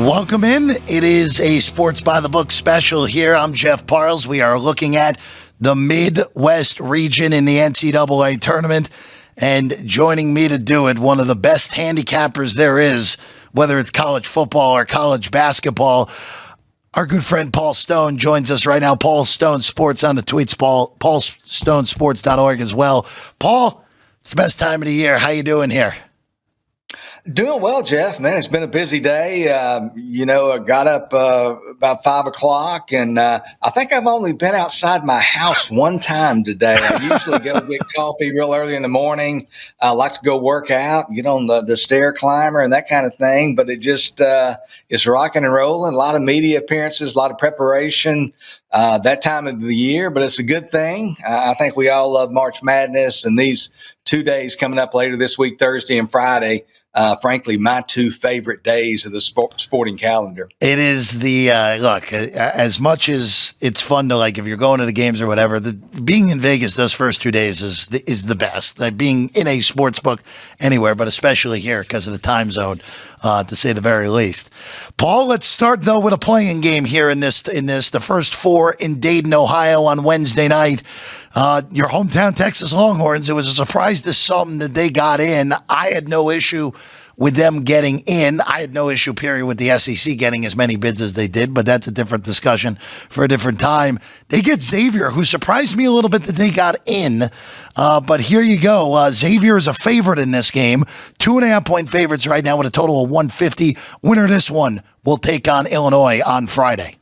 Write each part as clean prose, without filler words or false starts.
Welcome in. It is a Sports by the Book special here. I'm Jeff Parles. We are looking at the Midwest region in the NCAA tournament. And joining me to do it, one of the best handicappers there is, whether it's college football or college basketball, our good friend Paul Stone joins us right now. Paul Stone Sports on the tweets, paulstonesports.org as well. Paul, it's the best time of the year. How you doing here? Doing well, Jeff. Man, it's been a busy day. I got up about 5 o'clock, and I think I've only been outside my house one time today. I usually go get coffee real early in the morning. I like to go work out, get on the stair climber and that kind of thing. But it just it's rocking and rolling. A lot of media appearances, a lot of preparation that time of the year. But it's a good thing. I think we all love March Madness, and these 2 days coming up later this week, Thursday and Friday. Frankly, my two favorite days of the sporting calendar. It is the look. As much as it's fun to if you're going to the games or whatever, being in Vegas those first 2 days is the best. Being in a sports book anywhere, but especially here because of the time zone, to say the very least. Paul, let's start though with a playing game here in this. The first four in Dayton, Ohio, on Wednesday night. Your hometown Texas Longhorns, it was a surprise to some that they got in. I had no issue with them getting in. I had no issue, period, with the SEC getting as many bids as they did, but that's a different discussion for a different time. They get Xavier, who surprised me a little bit that they got in. But here you go. Xavier is a favorite in this game. 2.5-point favorites right now with a total of 150. Winner of this one will take on Illinois on Friday.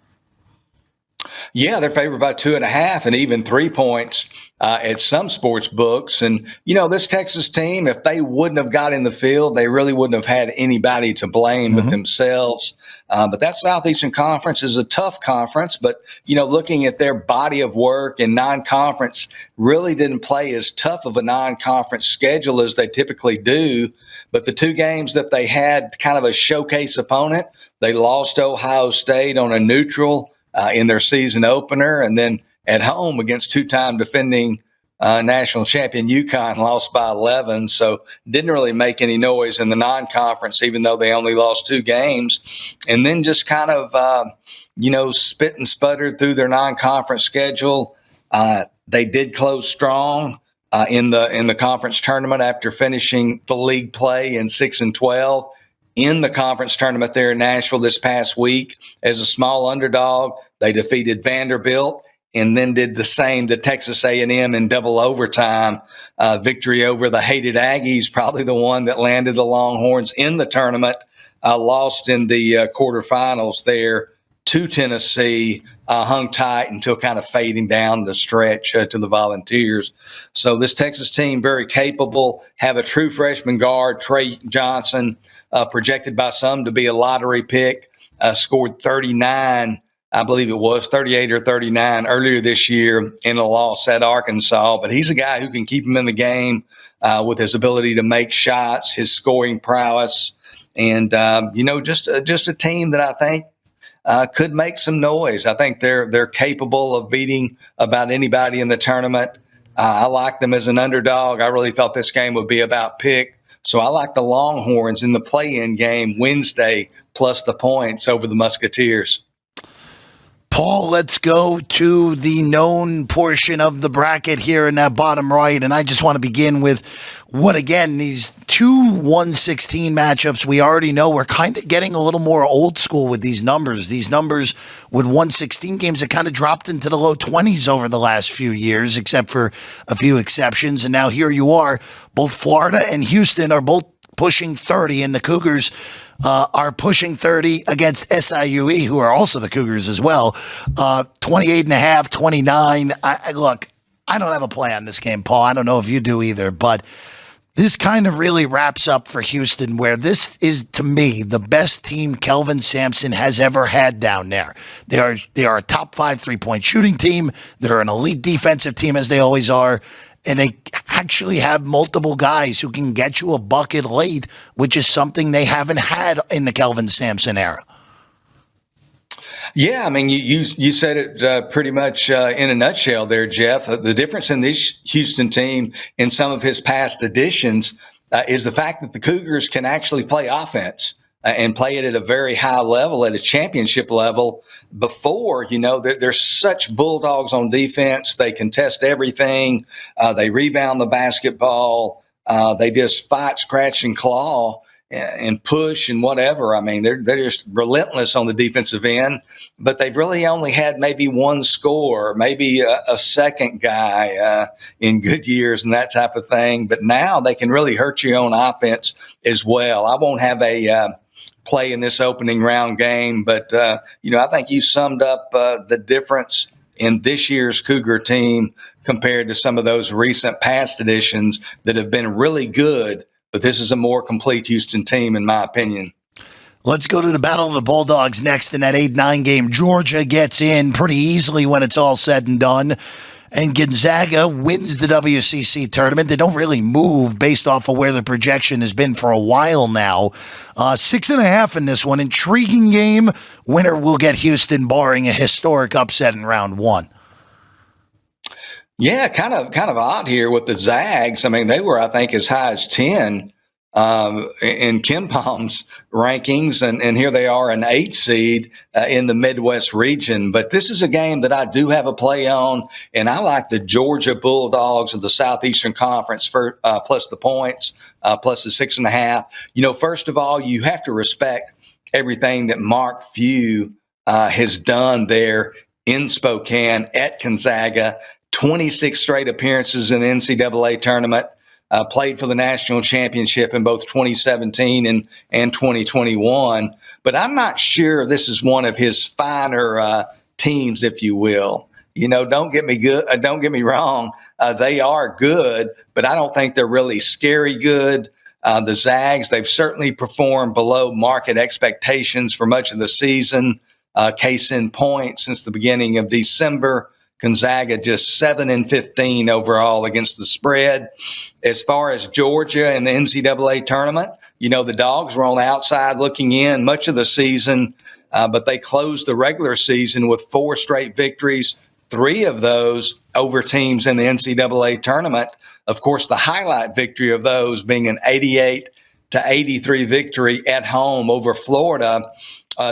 Yeah, they're favored by 2.5 and even 3 points at some sports books. And, this Texas team, if they wouldn't have got in the field, they really wouldn't have had anybody to blame but themselves. But that Southeastern Conference is a tough conference. But, looking at their body of work in non-conference, really didn't play as tough of a non-conference schedule as they typically do. But the two games that they had kind of a showcase opponent, they lost to Ohio State on a neutral in their season opener, and then at home against two-time defending national champion UConn, lost by 11. So didn't really make any noise in the non-conference, even though they only lost two games. And then just kind of, spit and sputtered through their non-conference schedule. They did close strong in the conference tournament after finishing the league play in 6-12. In the conference tournament there in Nashville this past week as a small underdog. They defeated Vanderbilt and then did the same to Texas A&M in double overtime. Victory over the hated Aggies, probably the one that landed the Longhorns in the tournament, lost in the quarterfinals there to Tennessee, hung tight until kind of fading down the stretch to the Volunteers. So this Texas team, very capable, have a true freshman guard, Trey Johnson, projected by some to be a lottery pick, scored 39, I believe it was 38 or 39 earlier this year in a loss at Arkansas. But he's a guy who can keep him in the game with his ability to make shots, his scoring prowess, and just a team that I think could make some noise. I think they're capable of beating about anybody in the tournament. I like them as an underdog. I really thought this game would be about pick. So I like the Longhorns in the play-in game Wednesday plus the points over the Musketeers. Paul, let's go to the known portion of the bracket here in that bottom right. And I just want to begin with what, again, these two 116 matchups we already know. We're kind of getting a little more old school with these numbers. These numbers with 116 games that kind of dropped into the low 20s over the last few years, except for a few exceptions. And now here you are. Both Florida and Houston are both pushing 30, and the Cougars are pushing 30 against SIUE, who are also the Cougars as well. 28.5, 29. Look, I don't have a play on this game, Paul. I don't know if you do either, but this kind of really wraps up for Houston, where this is, to me, the best team Kelvin Sampson has ever had down there. They are a top 5 3-point shooting team. They're an elite defensive team, as they always are. And they actually have multiple guys who can get you a bucket late, which is something they haven't had in the Kelvin Sampson era. Yeah, I mean, you said it pretty much in a nutshell there, Jeff. The difference in this Houston team in some of his past editions is the fact that the Cougars can actually play offense. and play it at a very high level, at a championship level before. They're such bulldogs on defense. They contest everything. They rebound the basketball. They just fight, scratch, and claw and push and whatever. I mean, they're just relentless on the defensive end, but they've really only had maybe one score, maybe a second guy in good years and that type of thing. But now they can really hurt you on offense as well. I won't have a play in this opening round game, but I think you summed up the difference in this year's Cougar team compared to some of those recent past editions that have been really good. But this is a more complete Houston team, in my opinion. Let's go to the Battle of the Bulldogs next in that 8-9 game. Georgia gets in pretty easily when it's all said and done. And Gonzaga wins the WCC tournament. They don't really move based off of where the projection has been for a while now. 6.5 in this one. Intriguing game. Winner will get Houston, barring a historic upset in round one. Yeah, kind of odd here with the Zags. I mean, they were, I think, as high as 10 in Ken Palm's rankings, and here they are, an 8 seed in the Midwest region. But this is a game that I do have a play on, and I like the Georgia Bulldogs of the Southeastern Conference for plus the points, plus the 6.5. First of all, you have to respect everything that Mark Few has done there in Spokane at Gonzaga. 26 straight appearances in the NCAA tournament, played for the national championship in both 2017 and 2021. But I'm not sure this is one of his finer teams, if you will. Don't get me wrong. They are good, but I don't think they're really scary good. The Zags, they've certainly performed below market expectations for much of the season. Case in point, since the beginning of December, Gonzaga just 7-15 overall against the spread. As far as Georgia and the NCAA tournament, the Dogs were on the outside looking in much of the season, but they closed the regular season with 4 straight victories, 3 of those over teams in the NCAA tournament. Of course, the highlight victory of those being an 88-83 victory at home over Florida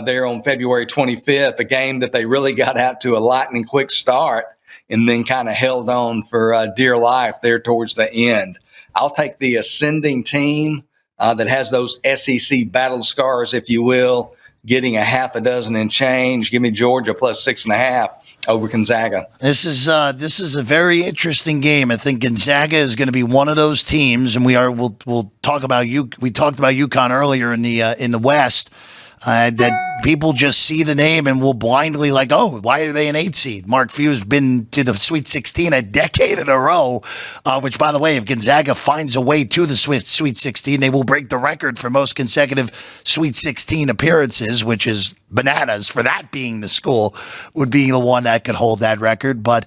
there on February 25th, a game that they really got out to a lightning quick start and then kind of held on for dear life there towards the end. I'll take the ascending team that has those SEC battle scars, if you will, getting a half a dozen and change. Give me Georgia plus 6.5 over Gonzaga. This is a very interesting game. I think Gonzaga is going to be one of those teams, and we'll talk about you. We talked about UConn earlier in the West. That people just see the name and will blindly like, oh, why are they an 8 seed? Mark Few's been to the Sweet 16 a decade in a row, which, by the way, if Gonzaga finds a way to the Sweet 16, they will break the record for most consecutive Sweet 16 appearances, which is bananas for that being the school, would be the one that could hold that record. But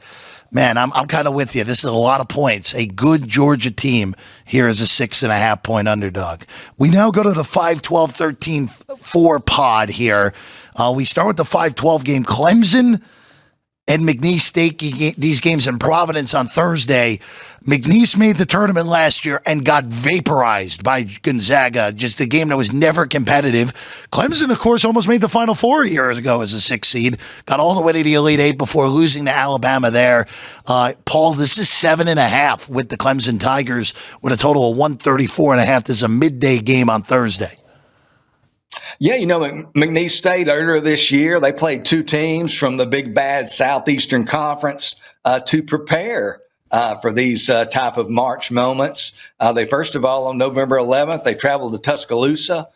man, I'm kind of with you. This is a lot of points. A good Georgia team here is a 6.5 point underdog. We now go to the 5-12-13-4 pod here. We start with the 5-12 game. Clemson and McNeese State, these games in Providence on Thursday. McNeese made the tournament last year and got vaporized by Gonzaga, just a game that was never competitive. Clemson, of course, almost made the Final Four a year ago as a 6 seed, got all the way to the Elite Eight before losing to Alabama there. Paul, this is 7.5 with the Clemson Tigers with a total of 134.5. This is a midday game on Thursday. Yeah, McNeese State earlier this year, they played 2 teams from the big bad Southeastern Conference to prepare for these type of March moments. They first of all, on November 11th, they traveled to Tuscaloosa,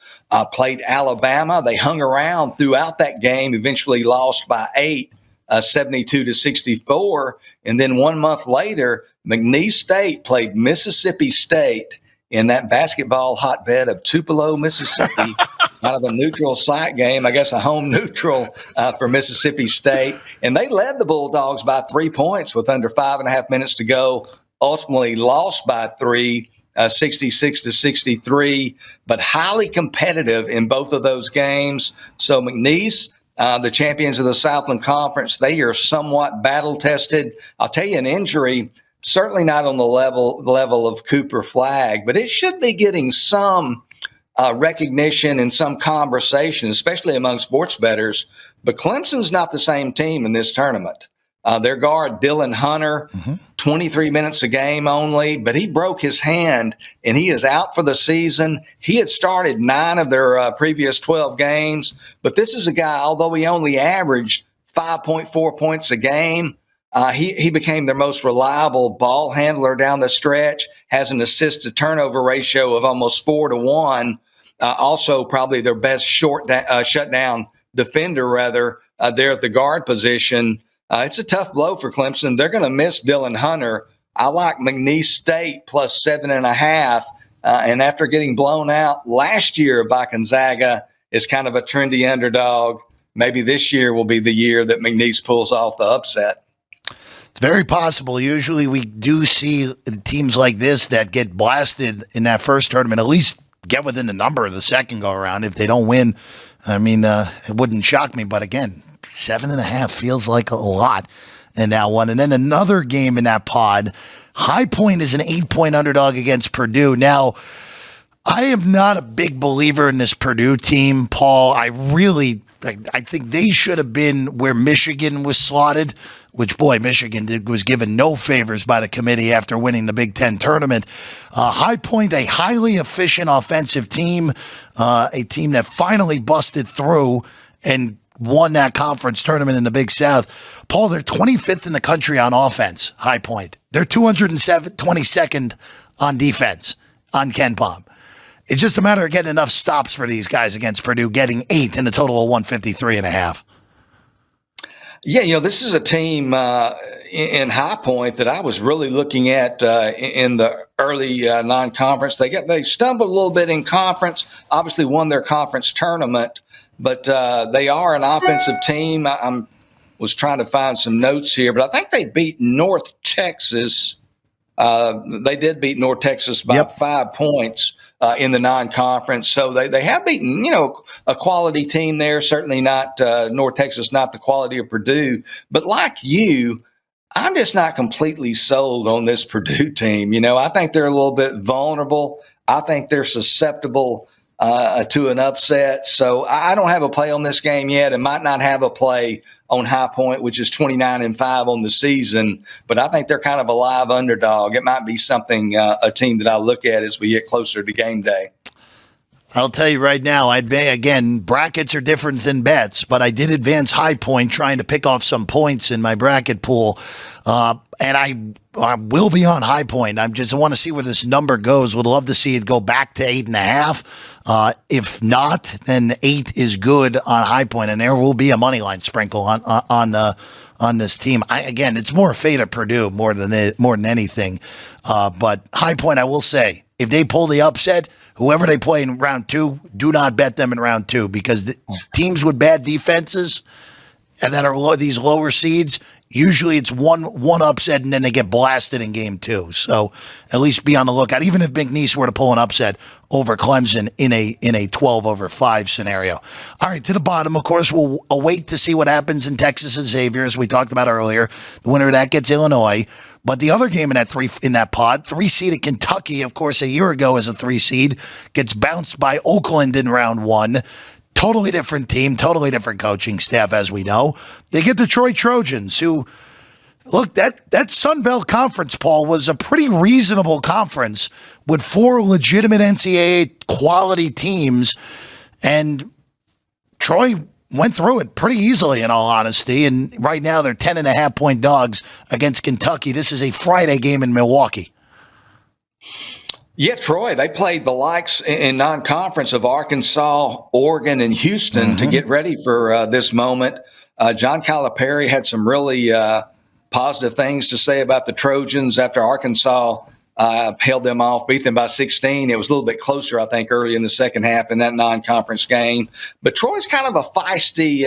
played Alabama. They hung around throughout that game, eventually lost by 8, 72-64. And then 1 month later, McNeese State played Mississippi State in that basketball hotbed of Tupelo, Mississippi. Out of a neutral site game, I guess a home neutral for Mississippi State. And they led the Bulldogs by 3 points with under 5.5 minutes to go. Ultimately lost by 3, 66-63, but highly competitive in both of those games. So McNeese, the champions of the Southland Conference, they are somewhat battle-tested. I'll tell you, an injury, certainly not on the level of Cooper Flagg, but it should be getting some recognition and some conversation, especially among sports bettors. But Clemson's not the same team in this tournament. Their guard, Dylan Hunter, 23 minutes a game only, but he broke his hand and he is out for the season. He had started 9 of their previous 12 games, but this is a guy, although he only averaged 5.4 points a game, he became their most reliable ball handler down the stretch, has an assist to turnover ratio of almost 4-1. Also probably their best shutdown defender, there at the guard position. It's a tough blow for Clemson. They're going to miss Dylan Hunter. I like McNeese State plus 7.5. And after getting blown out last year by Gonzaga, is kind of a trendy underdog. Maybe this year will be the year that McNeese pulls off the upset. It's very possible. Usually we do see teams like this that get blasted in that first tournament, at least get within the number of the second go around. If they don't win, I mean, it wouldn't shock me. But again, 7.5 feels like a lot in that one. And then another game in that pod, High Point is an 8-point underdog against Purdue. Now, I am not a big believer in this Purdue team, Paul. I think they should have been where Michigan was slotted, which, boy, Michigan was given no favors by the committee after winning the Big Ten tournament. High Point, a highly efficient offensive team, a team that finally busted through and won that conference tournament in the Big South. Paul, they're 25th in the country on offense, High Point. They're 222nd on defense on KenPom. It's just a matter of getting enough stops for these guys against Purdue, getting 8 in a total of 153.5. Yeah, this is a team in High Point that I was really looking at in the early non-conference. They stumbled a little bit in conference, obviously won their conference tournament, but they are an offensive team. I was trying to find some notes here, but I think they beat North Texas. They did beat North Texas by 5 points in the non-conference. So they have beaten, a quality team there. Certainly not North Texas, not the quality of Purdue. But like you, I'm just not completely sold on this Purdue team. I think they're a little bit vulnerable. I think they're susceptible to an upset. So I don't have a play on this game yet, and might not have a play on High Point, which is 29-5 on the season. But I think they're kind of a live underdog. It might be something, a team that I look at as we get closer to game day. I'll tell you right now, again, brackets are different than bets, but I did advance High Point trying to pick off some points in my bracket pool. And I will be on High Point. I just want to see where this number goes. Would love to see it go back to 8.5. If not, then 8 is good on High Point, and there will be a money line sprinkle on this team. Again, it's more a fate of Purdue more than anything. But High Point, I will say, if they pull the upset, whoever they play in round 2, do not bet them in round 2, because the teams with bad defenses and that are these lower seeds, usually it's one upset and then they get blasted in game 2. So at least be on the lookout. Even if McNeese were to pull an upset over Clemson in a 12-5 scenario. All right, to the bottom, of course, we'll await to see what happens in Texas and Xavier, as we talked about earlier. The winner of that gets Illinois. But the other game in that pod, 3-seeded Kentucky, of course, a year ago as a 3-seed, gets bounced by Oakland in round 1. Totally different team, totally different coaching staff, as we know. They get Detroit Trojans, who, look, that Sun Belt Conference, Paul, was a pretty reasonable conference with 4 legitimate NCAA quality teams, and Troy went through it pretty easily, in all honesty, and right now they're 10.5-point dogs against Kentucky. This is a Friday game in Milwaukee. Yeah, Troy, they played the likes in non-conference of Arkansas, Oregon, and Houston to get ready for this moment. John Calipari had some really positive things to say about the Trojans after Arkansas held them off, beat them by 16. It was a little bit closer, I think, early in the second half in that non-conference game. But Troy's kind of a feisty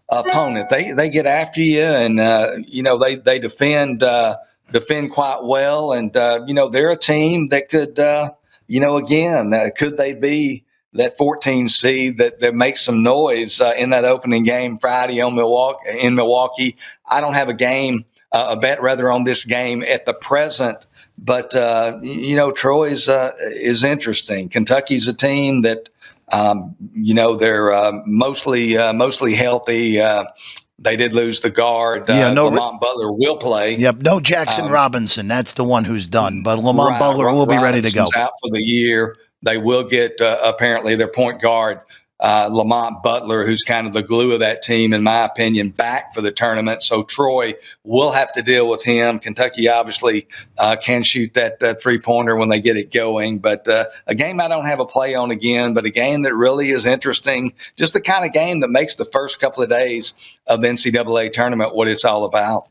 opponent. They get after you, and they defend quite well, and they're a team that could, could they be that 14 seed that makes some noise in that opening game Friday in Milwaukee? I don't have a bet on this game at the present, But Troy's is interesting. Kentucky's a team that they're mostly healthy. They did lose the guard. Lamont Butler will play. Yep, no Jackson Robinson. That's the one who's done. But Lamont Butler will be ready to go. Out for the year. They will get apparently their point guard, Lamont Butler, who's kind of the glue of that team, in my opinion, back for the tournament. So Troy will have to deal with him. Kentucky obviously can shoot that three-pointer when they get it going. But a game I don't have a play on again, but a game that really is interesting, just the kind of game that makes the first couple of days of the NCAA tournament what it's all about.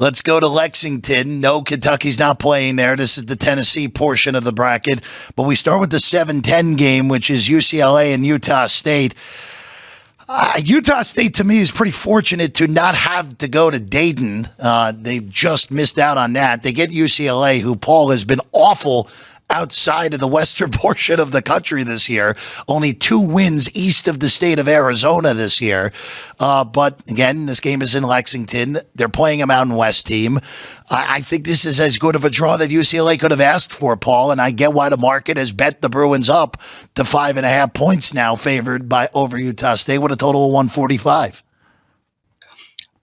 Let's go to Lexington. No, Kentucky's not playing there. This is the Tennessee portion of the bracket. But we start with the 7-10 game, which is UCLA and Utah State. Utah State, to me, is pretty fortunate to not have to go to Dayton. They just missed out on that. They get UCLA, who, Paul, has been awful outside of the western portion of the country this year. Only 2 wins east of the state of Arizona this year. But again, this game is in Lexington. They're playing a Mountain West team. I think this is as good of a draw that UCLA could have asked for, Paul, and I get why the market has bet the Bruins up to 5.5 points now, favored by over Utah State with a total of 145.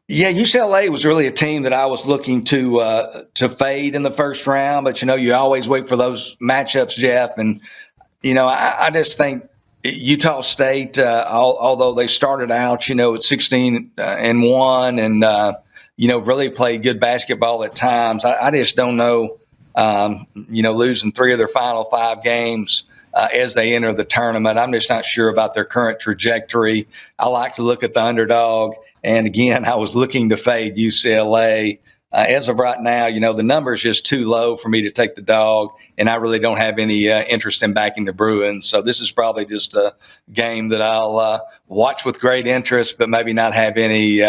Yeah, UCLA was really a team that I was looking to fade in the first round, but you always wait for those matchups, Jeff. And I just think Utah State, although they started out, at 16-1, and really played good basketball at times. I just don't know, losing 3 of their final 5 games as they enter the tournament. I'm just not sure about their current trajectory. I like to look at the underdog. And again, I was looking to fade UCLA. As of right now, the number is just too low for me to take the dog, and I really don't have any interest in backing the Bruins. So this is probably just a game that I'll watch with great interest, but maybe not have any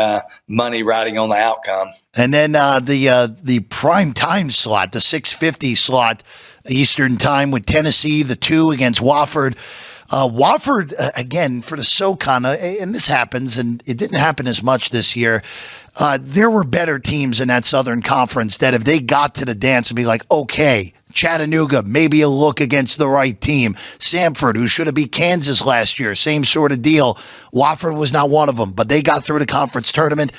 money riding on the outcome. And then the prime time slot, the 6:50 slot, Eastern time with Tennessee, the 2 against Wofford. Wofford, again, for the SoCon, and this happens, and it didn't happen as much this year. There were better teams in that Southern Conference that if they got to the dance and be like, okay, Chattanooga, maybe a look against the right team. Samford, who should have beat Kansas last year, same sort of deal. Wofford was not one of them, but they got through the conference tournament.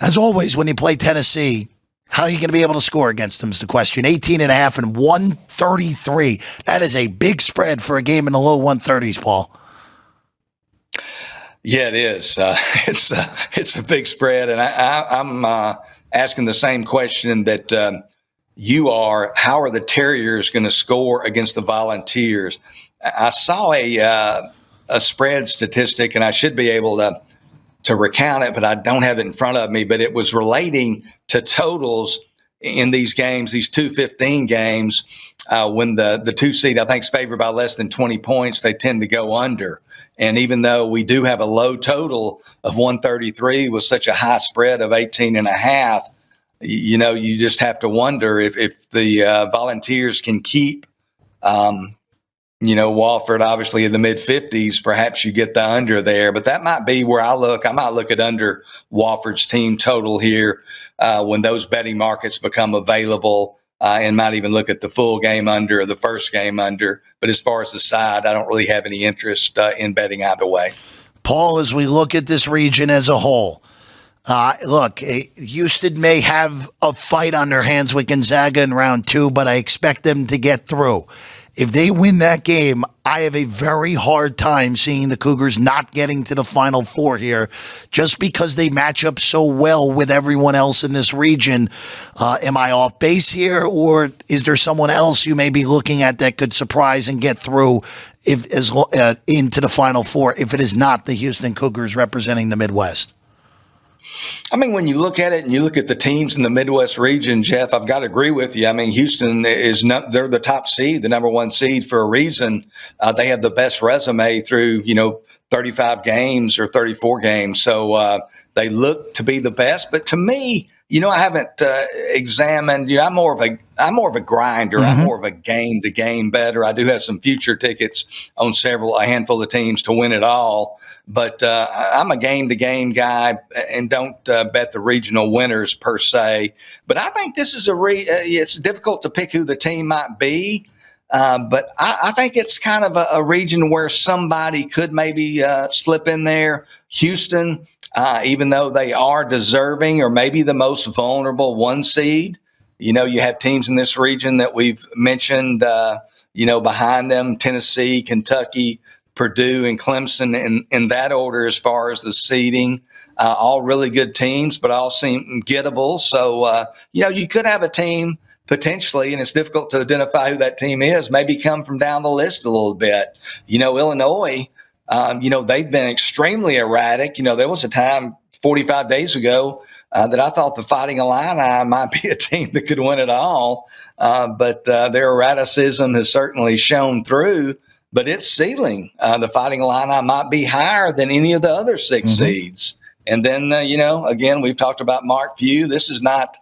As always, when you play Tennessee, how are you going to be able to score against them is the question. 18.5 and 133. That is a big spread for a game in the low 130s, Paul. Yeah, it is. It's a big spread, and I'm asking the same question that you are. How are the Terriers going to score against the Volunteers? I saw a spread statistic, and I should be able to recount it, but I don't have it in front of me. But it was relating to totals in these games, these 2-15 games. When the 2 seed, I think, is favored by less than 20 points, they tend to go under. And even though we do have a low total of 133 with such a high spread of 18.5, you just have to wonder if the Volunteers can keep, Wofford obviously in the mid-50s. Perhaps you get the under there, but that might be where I look. I might look at under Wofford's team total here when those betting markets become available. And might even look at the full game under or the first game under. But as far as the side, I don't really have any interest in betting either way. Paul, as we look at this region as a whole, Houston may have a fight on their hands with Gonzaga in round 2, but I expect them to get through. If they win that game, I have a very hard time seeing the Cougars not getting to the Final Four here just because they match up so well with everyone else in this region. Am I off base here, or is there someone else you may be looking at that could surprise and get through into the Final Four if it is not the Houston Cougars representing the Midwest? I mean, when you look at it and you look at the teams in the Midwest region, Jeff, I've got to agree with you. I mean, Houston they're the top seed, the number 1 seed for a reason. They have the best resume through, 35 games or 34 games. So they look to be the best. But to me, I haven't examined. I'm more of a grinder. I'm more of a game-to-game bettor. I do have some future tickets on a handful of teams to win it all, but I'm a game-to-game guy and don't bet the regional winners per se. But I think this is it's difficult to pick who the team might be. But I think it's kind of a region where somebody could maybe slip in there. Houston, even though they are deserving or maybe the most vulnerable 1 seed, you have teams in this region that we've mentioned, behind them, Tennessee, Kentucky, Purdue, and Clemson in that order as far as the seeding. All really good teams, but all seem gettable. So, you could have a team potentially, and it's difficult to identify who that team is, maybe come from down the list a little bit. Illinois, they've been extremely erratic. There was a time 45 days ago that I thought the Fighting Illini might be a team that could win it all. But their erraticism has certainly shown through, but it's ceiling. The Fighting Illini might be higher than any of the other 6 seeds. And then, again, we've talked about Mark Few. This is not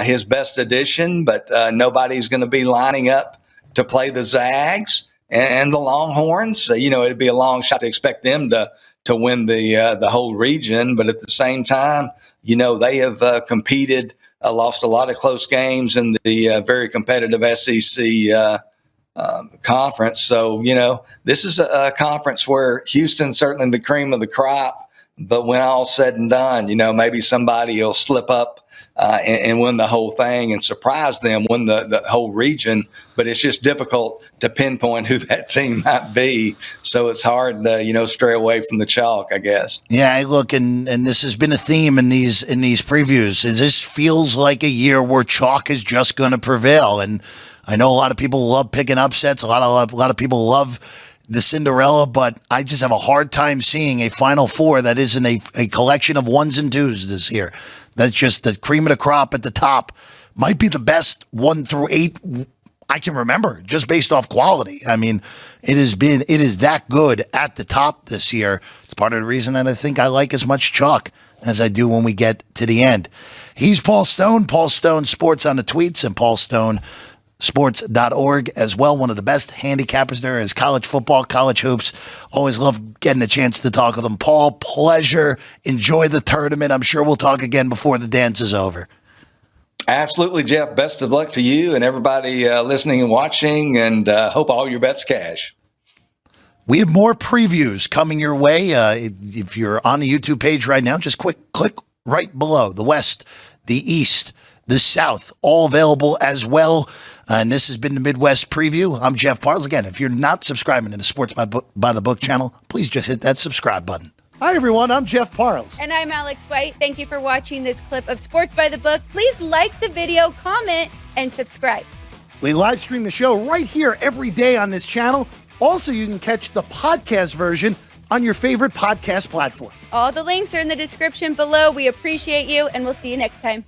his best edition, but nobody's going to be lining up to play the Zags and the Longhorns. It'd be a long shot to expect them to win the whole region. But at the same time, they have competed, lost a lot of close games in the very competitive SEC conference. So, this is a conference where Houston's certainly the cream of the crop. But when all's said and done, maybe somebody will slip up and win the whole thing and surprise them, win the whole region. But it's just difficult to pinpoint who that team might be. So it's hard to, stray away from the chalk, I guess. Yeah, look, and this has been a theme in these previews. This feels like a year where chalk is just going to prevail. And I know a lot of people love picking upsets. A lot of people love the Cinderella, but I just have a hard time seeing a Final Four that isn't a collection of 1s and 2s this year. That's just the cream of the crop at the top. Might be the best 1 through 8 I can remember, just based off quality. I mean, it is that good at the top this year. It's part of the reason that I think I like as much chalk as I do when we get to the end. He's Paul Stone, Paul Stone Sports on the tweets, and paulstonesports.org as well. One of the best handicappers there is college football, college hoops. Always love getting a chance to talk with him. Paul, pleasure. Enjoy the tournament. I'm sure we'll talk again before the dance is over. Absolutely, Jeff. Best of luck to you and everybody listening and watching, and hope all your bets cash. We have more previews coming your way. If you're on the YouTube page right now, just click right below. The West, the East, the South, all available as well. And this has been the Midwest Preview. I'm Jeff Parles. Again, if you're not subscribing to the Sports by the Book channel, please just hit that subscribe button. Hi, everyone. I'm Jeff Parles. And I'm Alex White. Thank you for watching this clip of Sports by the Book. Please like the video, comment, and subscribe. We live stream the show right here every day on this channel. Also, you can catch the podcast version on your favorite podcast platform. All the links are in the description below. We appreciate you, and we'll see you next time.